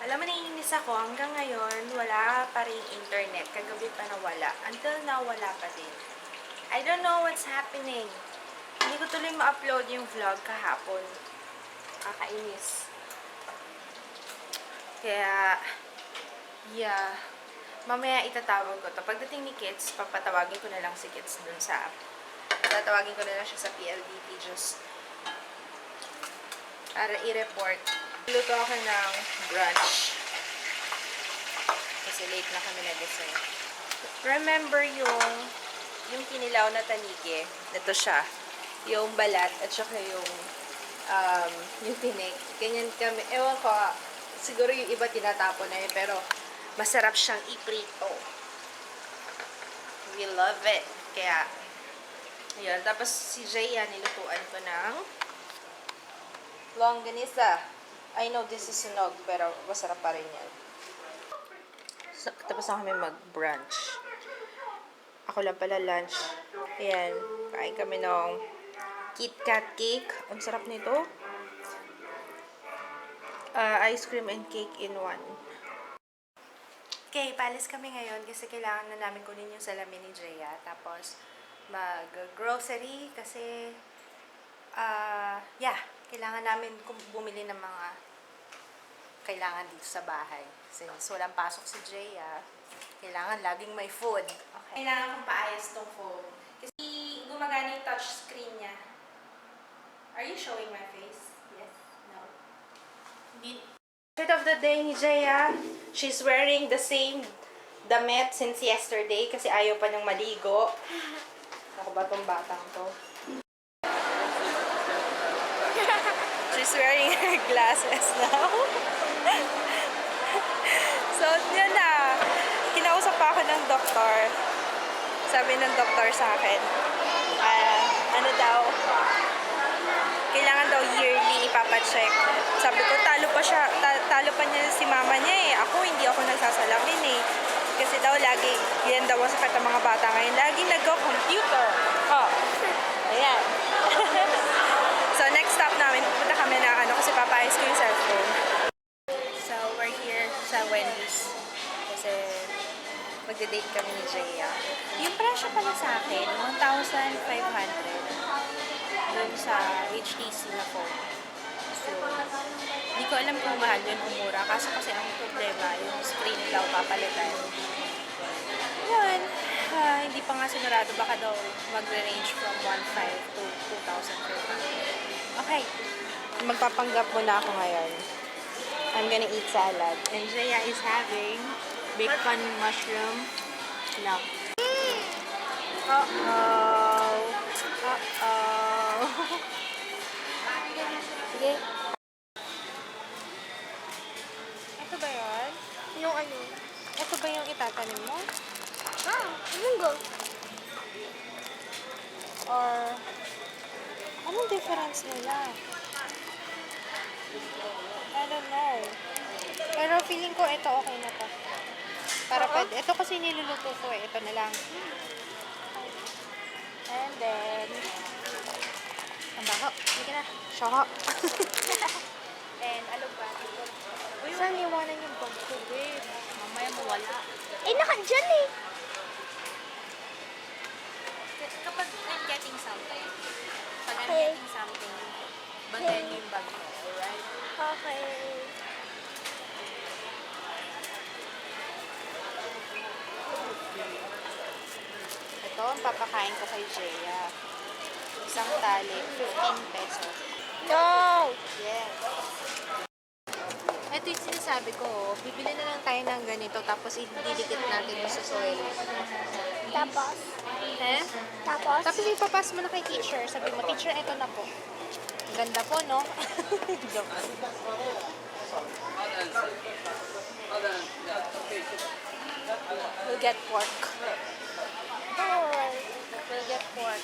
Alam mo, naiinis ako. Hanggang ngayon, wala pa rin internet. Kagabi pa nawala. Until now, wala pa din. I don't know what's happening. Hindi ko tuloy ma-upload yung vlog kahapon. Kakainis. Kaya, yeah. Mamaya itatawag ko to. Pagdating ni Kids, papatawagin ko na lang si Kids dun sa app. Tatawagin ko na lang siya sa PLDT just para i-report. Luto ako ng brunch. Kasi late na kami nagising. Remember yung kinilaw na tanige? Ito siya. Yung balat at saka yung tinik. Ganyan kami. Ewan ko, siguro yung iba tinatapon na yun, pero masarap siyang iprito. We love it. Kaya, yun. Tapos si Jaya, nilutuan ko ng longganisa. I know this is sunog, pero masarap pa rin yan. So, tapos na kami mag-brunch. Ako lang pala lunch. Ayan, kain kami ng KitKat cake. Ang sarap nito. Ice cream and cake in one. Okay, palis kami ngayon kasi kailangan na namin kunin yung salamin ni Jaya. Tapos, mag-grocery kasi, kailangan namin bumili ng mga kailangan dito sa bahay. Since walang pasok si Jaya, kailangan laging may food. Okay. Kailangan kong paayos tong phone. Kasi gumagana yung touchscreen niya. Are you showing my face? Yes? No? Outfit of the day ni Jaya, she's wearing the same damit since yesterday kasi ayaw pa niyang maligo. Ako ba tong batang to? She's wearing her glasses now. So, yun na. Kinausap pa ako ng doktor. Sabi ng doktor sa akin, ano daw, kailangan daw yearly ipapacheck. Sabi ko, talo pa niya si mama niya eh. Ako, hindi ako nagsasalamin eh. Kasi daw, lagi, yan daw ang sakit ng mga bata ngayon. Lagi nag-computer. Oh, ayan. So, next stop namin, pupunta kami na kasi papayos ko yung cellphone. So, we're here sa Wendy's. Kasi, magde-date kami ni Jaya. Yung presyo pala sa akin, 1,500. Doon sa HTC na phone. So, hindi ko alam kung mahal yun o mura. Kaso kasi ang problema, yung screen daw papalitan. Yun. Hindi pa nga sigurado. Baka daw mag-range from 1,500 to 2,500. Okay. Magpapanggap muna ako ngayon. I'm gonna eat salad. And Jaya is having bacon mushroom. No. Uh-oh. Uh-oh. Sige. Ito ba yun? Yung ano? Ito ba yung itatanim mo? Munggo. Or, anong difference nila? I don't know. Pero feeling ko ito okay na to. Para pwede. Ito kasi niluluto ko eh. Ito na lang. And then, ang bako. Sige na. Shaka. And, alugbat. Saan iwanan yung bag ko, babe? Mamaya mawala. Naka-dyan eh. Kapag I'm getting something, pag I'm Okay. getting something, bantayan niyo yung bag mo, alright? Okay. Ito, ang papakain ko kay Jaya. Isang tali, 15 pesos. No! Yes. Ito yung sinasabi ko, bibili na lang tayo ng ganito, tapos ididikit natin sa soil. Tapos? Eh? Tapos? Tapos ipapas mo na kay teacher. Sabi mo, teacher, ito na po. Ganda po, no? Joke. We'll get pork. Oh. We'll get pork.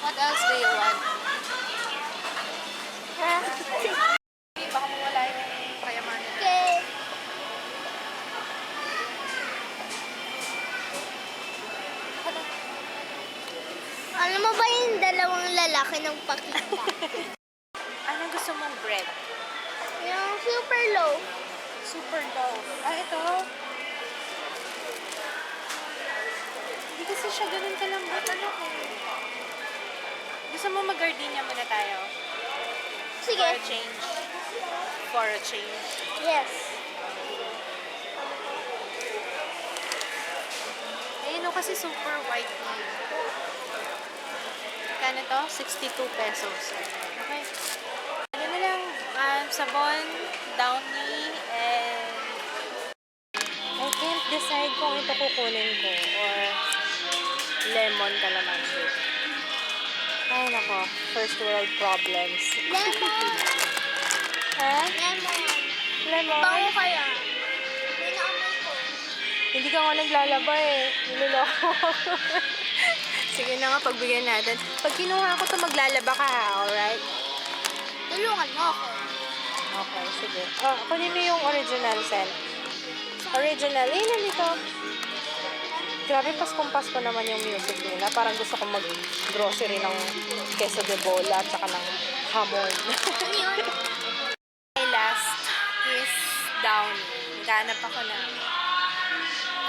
What else do you want? Baka mawala yung kayamanan. Okay. Ano mo ba yung dalawang lalaki ng pakita? Anong gusto mong bread? Yung super low. Super loaf. Ito. Hindi kasi siya ganun kalambot. Ano ko? Gusto mo mag-gardenia muna tayo? Sige. For a change. For a change. Yes. Ayun o kasi super white na. Kano to? 62 pesos. Okay. Ano na lang, sabon, Downy, and I can't decide kung ito kukunin ko or lemon calamansi. Ay nako, first world problems. Lemon. Ha? Lemon. Lemon? Bango kaya. May naamoy ko. Hindi ka nga naglalaba eh. Niloloko ako. Sige na nga, pagbigyan natin. Pag kinuha ko to maglalaba ka ha, alright? Tulungan mo ako. Okay, sige. Oh, kunin mo yung original scent. Original. Eh, nandito. Grabe, Paskong-Pasko naman yung music nila. Parang gusto kong mag-grocery ng queso de bola at saka ng hamon. Ano yun? My last is Downy. Naghanap ako na.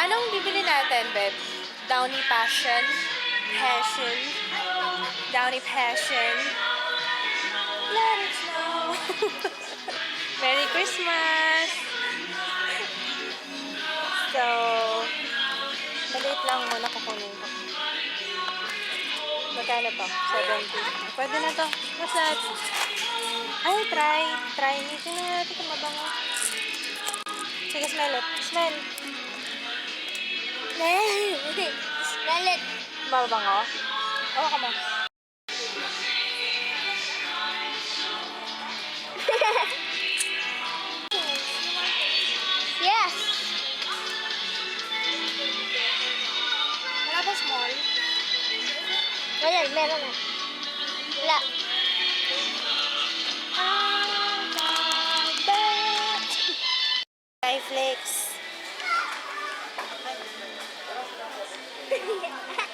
Anong bibili natin, Beb? Downy Passion. Passion. Downy Passion. Let it snow. Merry Christmas! So, maliit lang muna kukunin ko. Magkano to? 70. Pwede na to. What's that? Ay, try. Try me. Tingnan natin kung mabango. Sige, smell it. Smell. Smell it. Mabango? Oo ka mo. Yes. Wala ba small? Wala, meron na. Wala. Sky flakes.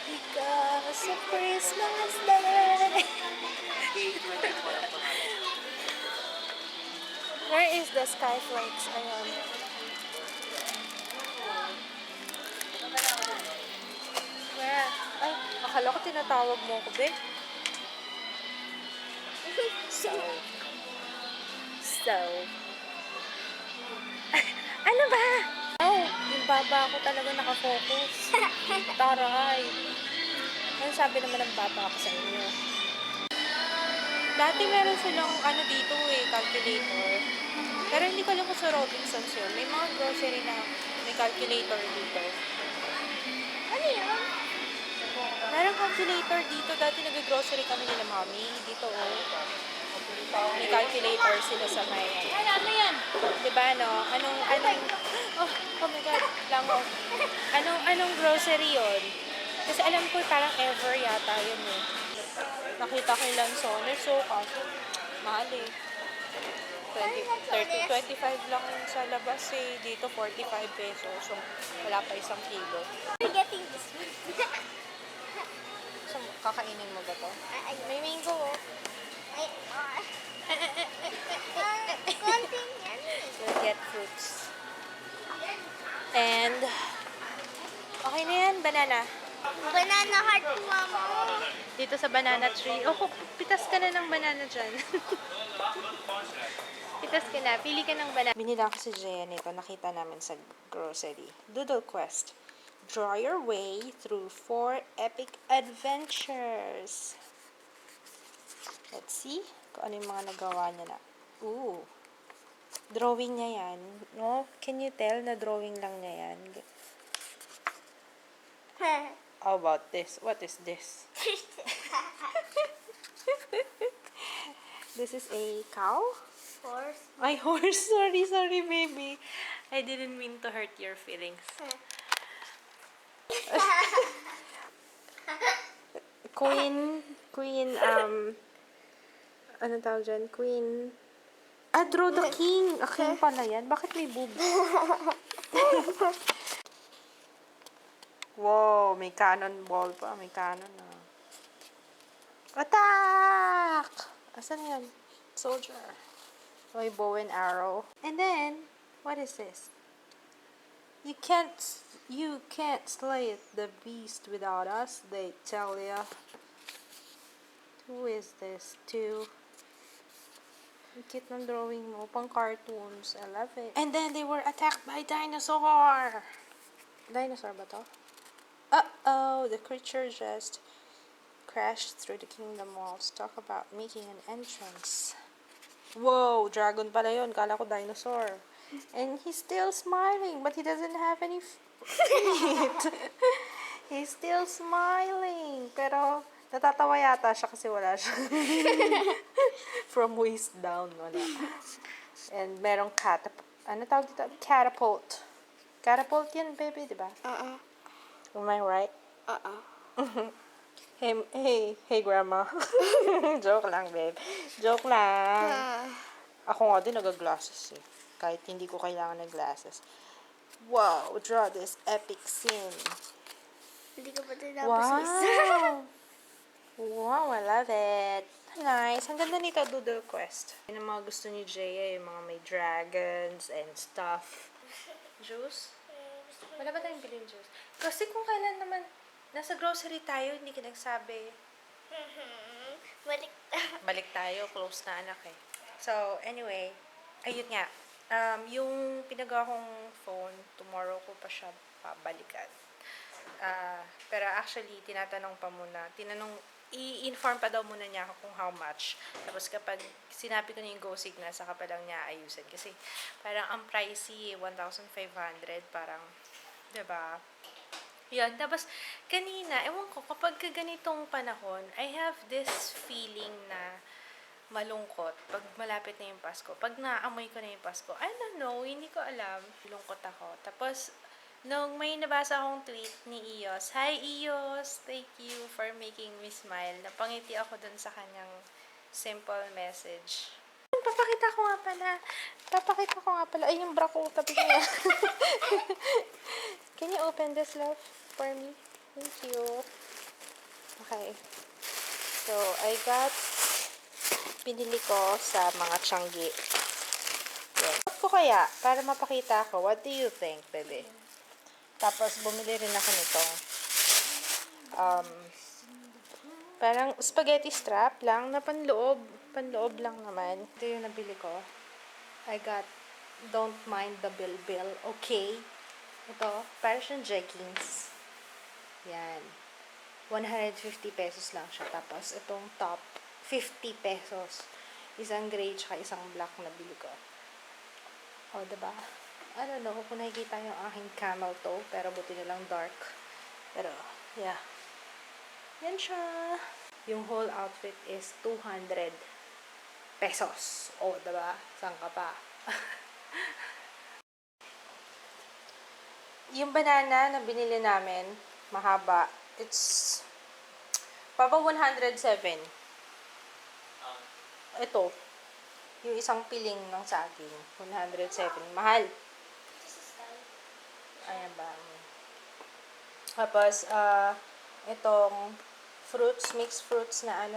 Because of Christmas Day. Where is the sky flakes? Ayun. Where? Ay, akala ko tinatawag mo ko, be. So. Ano ba? Oh, yung baba ko talaga nakafocus. Taray. Ano sabi naman ng baba ko sa inyo? Dati meron silang ano dito eh, calculator. Pero hindi ko alam kung sa Robinsons yun. May mga grocery na may calculator dito. Ano yun? Merong calculator dito. Dati nag-grocery kami nila mami. Dito oh. May calculator sila sa may. Ano yan? Diba no? Anong oh my god, lango. Anong grocery yun? Kasi alam ko parang ever yata yun eh. Nakita ko yung Lanzones, so kaso mahal eh. 25 lang sa labas eh. Dito 45 pesos. So wala pa isang kilo. We're getting this one. So kakainin mo ba to? Ay, May mango oh. ay, konting yan. We'll get fruits. And okay na yan, banana. Banana heart po, mama. Dito sa banana tree. Oh, pitas ka na ng banana dyan. Pitas ka na. Pili ka ng banana. Binila ko si Jaya nito. Nakita namin sa grocery. Doodle Quest. Draw your way through 4 epic adventures. Let's see kung ano yung mga nagawa niya na. Ooh. Drawing niya yan. No? Can you tell na drawing lang niya yan? How about this? What is this? This is a cow? Horse. Ay, horse. Sorry, baby. I didn't mean to hurt your feelings. Queen, ano tawag dyan? Queen, draw the king. A king pala yan. Bakit may boobs? Wow, may cannonball pa. May cannon na. Attack! Asan yan? Soldier. May bow and arrow. And then, what is this? You can't slay the beast without us, they tell ya. Who is this? Two. Ang cute ng drawing mo. Pang cartoons. I love it. And then they were attacked by dinosaur. Dinosaur ba to? Uh-oh, the creature just crashed through the kingdom walls. Talk about making an entrance. Whoa, dragon pala yun. Kala ko dinosaur. And he's still smiling, but he doesn't have any feet. He's still smiling. Pero, natatawa yata siya kasi wala siya. From waist down, wala. And merong ano tawag dito? Catapult. Catapult yan, baby, di ba? Am I right? Hey, grandma. Joke lang, babe. Joke lang. Ako nga din nag-glasses eh. Kahit hindi ko kailangan ng glasses. Wow, draw this epic scene. Hindi ko pa tinapos isa. Wow, I love it. Nice. Ang ganda nito, Doodle Quest. Yan ang mga gusto ni Jaya, yung mga may dragons and stuff. Juice? Wala ba tayong bilhin juice? Kasi kung kailan naman nasa grocery tayo, hindi ka nagsabi. Balik. Balik tayo, close na anak eh. So, anyway, ayun nga. Yung pinagawa kong phone, tomorrow ko pa siya pabalikan. Pero actually, i-inform pa daw muna niya ako kung how much. Tapos kapag sinabi ko na yung Go Signal, saka pa lang niya ayusin. Kasi parang ang pricey, 1,500, parang, diba? Yan. Tapos, kanina, ewan ko, kapag ganitong panahon, I have this feeling na malungkot pag malapit na yung Pasko. Pag naamoy ko na yung Pasko, I don't know, hindi ko alam. Lungkot ako. Tapos, nung may nabasa akong tweet ni Iyos, Hi Iyos! Thank you for making me smile. Napangiti ako dun sa kanyang simple message. Papakita ko nga pala. Ay, yung bra ko, tabi niya. Can you open this, love, for me? Thank you. Okay. So, I got pinili ko sa mga Tiangge. Yan. What ko kaya? Para mapakita ko. What do you think, baby? Tapos, bumili rin ako nitong parang spaghetti strap lang na panloob. Panloob lang naman. Ito yung nabili ko. I got Don't Mind the Bill. Okay. Ito, parang siyang jeggings. Yan. 150 pesos lang siya. Tapos, itong top, 50 pesos. Isang gray tsaka isang black na bili ko. O, diba? I don't know kung nakikita yung aking camel toe, pero buti na lang dark. Pero, yeah. Yan siya. Yung whole outfit is 200 pesos. O, diba? Saan ka pa? Yung banana na binili namin, mahaba. It's papa 107. Ito. Yung isang piling ng saging. 107. Mahal. Ayan ba? Tapos, itong fruits, mixed fruits na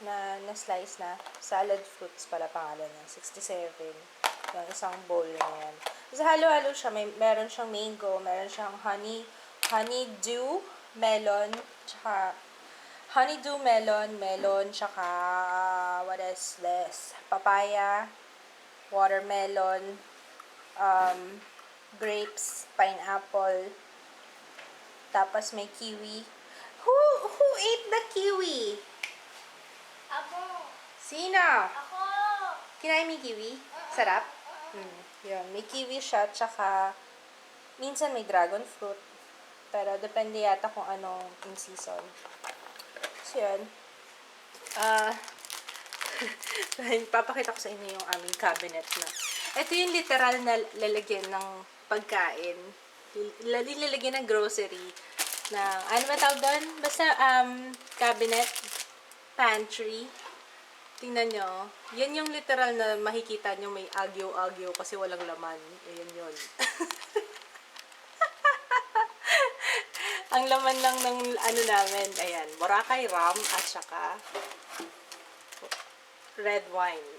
na slice na. Salad fruits pala pangalan niya. 67. Yung isang bowl na yan. Kasi halo-halo siya. Meron siyang mango, meron siyang honeydew melon, tsaka honeydew melon, tsaka what is this? Papaya, watermelon, grapes, pineapple, tapos may kiwi. Who ate the kiwi? Ako. Sino? Ako. Kinain mo yung kiwi? Sarap? Yun. May kiwi siya, tsaka minsan may dragon fruit. Pero depende yata kung anong in season. So, yun. Papakita ko sa inyo yung aming cabinet na. Ito yung literal na lalagyan ng pagkain. Lalagyan ng grocery. Ano ba tawag doon? Basta, cabinet, pantry. Tingnan nyo. Yan yung literal na makikita nyo may agyo-agyo kasi walang laman. Ayan yun. Ang laman lang ng ano namin, ayan, Boracay rum at saka red wine.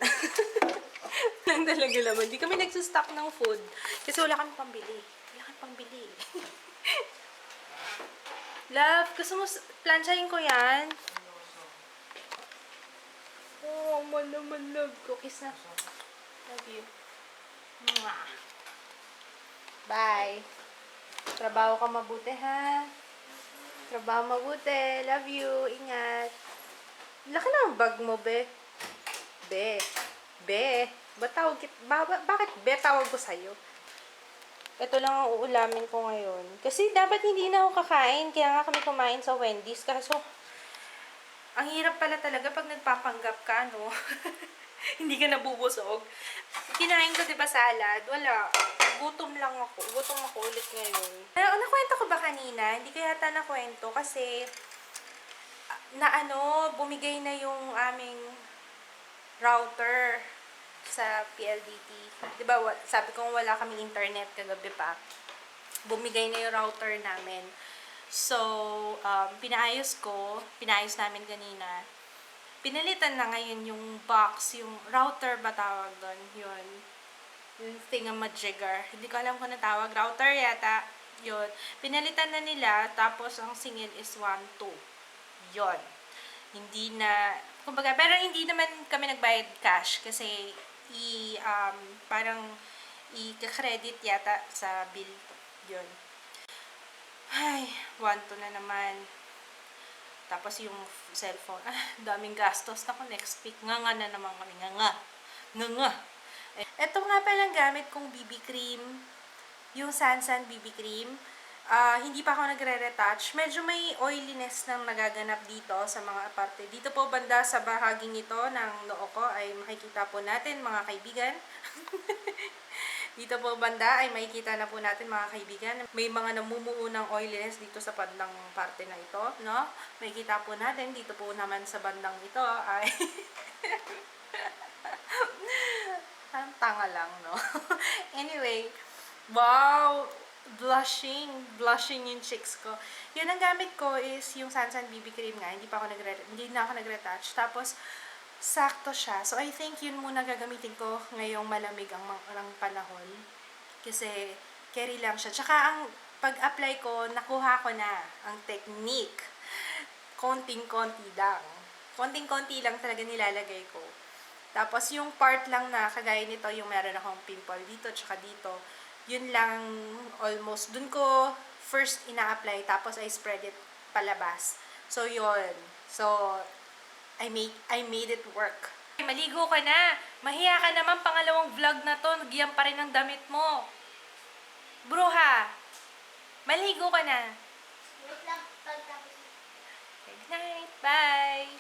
Lang talaga laman. Di kami nagsustock ng food kasi wala kami pambili. Wala kami pambili. Love, gusto mo plansyahin ko yan? Oh, naman love. Cookies na. Love you. Mwah. Bye. Trabaho ka mabuti, ha? Trabaho mabuti. Love you. Ingat. Laki na ang bag mo, be. Be. Be. Bakit be tawag ko sa'yo? Ito lang ang uulamin ko ngayon. Kasi dapat hindi na ako kakain. Kaya nga kami kumain sa Wendy's. Kaso, ang hirap pala talaga pag nagpapanggap ka, no? Hindi ka nabubusog. Kinain ko, diba, salad? Wala. Gutom lang ako. Gutom ako ulit ngayon. Nakwento ko ba kanina? Hindi ko yata nakwento kasi bumigay na yung aming router sa PLDT. Diba, sabi ko wala kaming internet kagabi pa. Bumigay na yung router namin. So, pinayos namin kanina. Pinalitan na ngayon yung box, yung router ba tawag doon? Yun. Yung thingamajigger. Hindi ko alam kung natawag. Router yata. Yun. Pinalitan na nila, tapos ang singil is 1.2. Yun. Hindi na, kumbaga, pero hindi naman kami nagbayad cash kasi parang i-credit yata sa bill. Yun. Ay, 1.2 na naman. Tapos yung cellphone, daming gastos. Ako next week, nga na naman kami. Nga. Ito nga palang gamit kong BB cream. Yung Sansan BB cream. Hindi pa ako nagre-retouch. Medyo may oiliness nang nagaganap dito sa mga parte. Dito po banda sa bahaging ito ng noo ko ay makikita po natin mga kaibigan. Dito po banda ay makikita na po natin mga kaibigan. May mga namumuo ng oiliness dito sa bandang parte na ito, no? Makikita po natin dito po naman sa bandang ito ay ang tanga lang, no? Anyway, wow, blushing yung cheeks ko. Yun ang gamit ko is yung Sansan BB cream nga. Hindi na ako nagre-retouch. Tapos sakto siya. So, I think yun muna gagamitin ko ngayong malamig ang panahon. Kasi, carry lang siya. Tsaka, ang pag-apply ko, nakuha ko na ang technique. Konting-konti lang. Konting-konti lang talaga nilalagay ko. Tapos, yung part lang na, kagaya nito, yung meron akong pimple dito, tsaka dito, yun lang, almost, dun ko first ina-apply, tapos I spread it palabas. So, yun. So, I made it work. Maligo ka na. Mahiya ka naman, pangalawang vlog na to. Nagyan pa rin ang damit mo. Bruha. Maligo ka na. Wait lang, pagtapos. Good night. Bye.